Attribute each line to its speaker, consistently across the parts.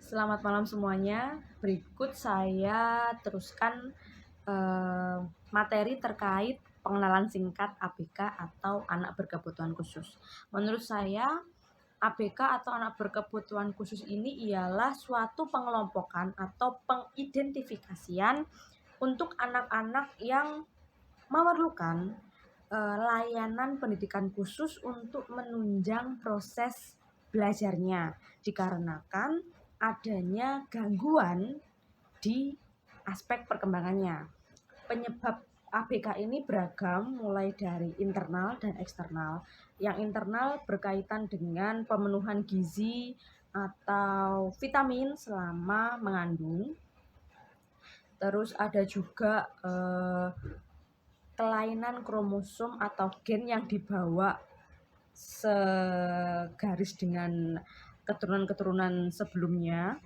Speaker 1: Selamat malam semuanya. Berikut saya teruskan materi terkait pengenalan singkat ABK atau anak berkebutuhan khusus. Menurut saya, ABK atau anak berkebutuhan khusus ini ialah suatu pengelompokan atau pengidentifikasian untuk anak-anak yang memerlukan layanan pendidikan khusus untuk menunjang proses belajarnya, dikarenakan adanya gangguan di aspek perkembangannya. Penyebab ABK ini beragam, mulai dari internal dan eksternal. Yang internal berkaitan dengan pemenuhan gizi atau vitamin selama mengandung. Terus ada juga kelainan kromosom atau gen yang dibawa segaris dengan keturunan-keturunan sebelumnya.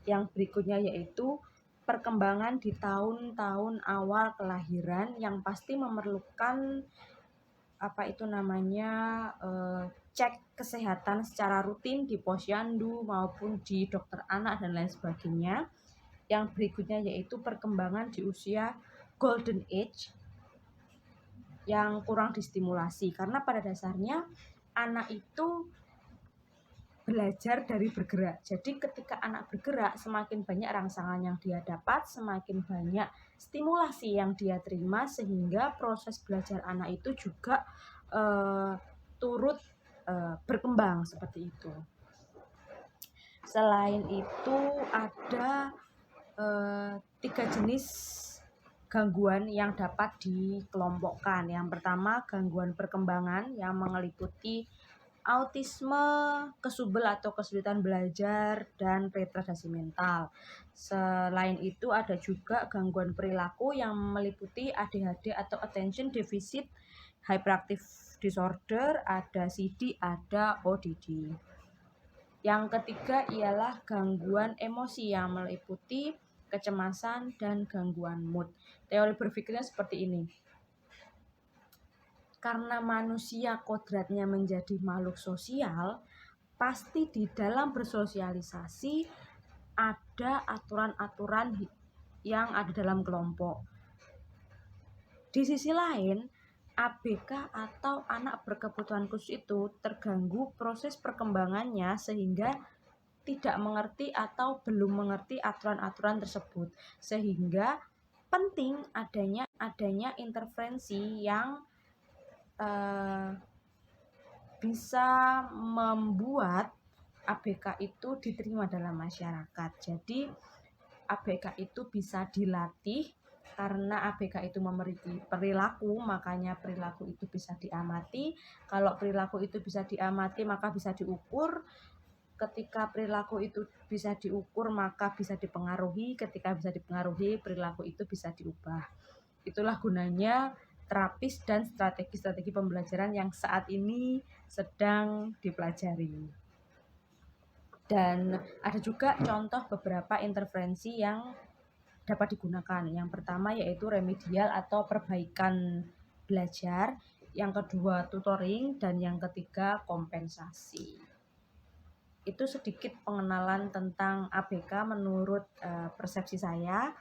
Speaker 1: Yang berikutnya yaitu perkembangan di tahun-tahun awal kelahiran yang pasti memerlukan cek kesehatan secara rutin di posyandu maupun di dokter anak dan lain sebagainya. Yang berikutnya yaitu perkembangan di usia golden age yang kurang distimulasi, karena pada dasarnya anak itu belajar dari bergerak. Jadi ketika anak bergerak, semakin banyak rangsangan yang dia dapat, semakin banyak stimulasi yang dia terima, sehingga proses belajar anak itu juga turut berkembang seperti itu. Selain itu ada 3 jenis gangguan yang dapat dikelompokkan. Yang pertama, gangguan perkembangan yang meliputi autisme, kesubel atau kesulitan belajar, dan retardasi mental. Selain itu ada juga gangguan perilaku yang meliputi ADHD atau Attention Deficit Hyperactive Disorder, ada CD, ada ODD. Yang ketiga ialah gangguan emosi yang meliputi kecemasan dan gangguan mood. Teori berpikirnya seperti ini. Karena manusia kodratnya menjadi makhluk sosial, pasti di dalam bersosialisasi ada aturan-aturan yang ada dalam kelompok. Di sisi lain, ABK atau anak berkebutuhan khusus itu terganggu proses perkembangannya sehingga tidak mengerti atau belum mengerti aturan-aturan tersebut, sehingga penting adanya intervensi yang bisa membuat ABK itu diterima dalam masyarakat. Jadi ABK itu bisa dilatih, karena ABK itu memiliki perilaku, makanya perilaku itu bisa diamati. Kalau perilaku itu bisa diamati, maka bisa diukur. Ketika perilaku itu bisa diukur, maka bisa dipengaruhi. Ketika bisa dipengaruhi, perilaku itu bisa diubah. Itulah gunanya terapis dan strategi-strategi pembelajaran yang saat ini sedang dipelajari. Dan ada juga contoh beberapa intervensi yang dapat digunakan. Yang pertama yaitu remedial atau perbaikan belajar, yang kedua tutoring, dan yang ketiga kompensasi. Itu sedikit pengenalan tentang ABK menurut persepsi saya.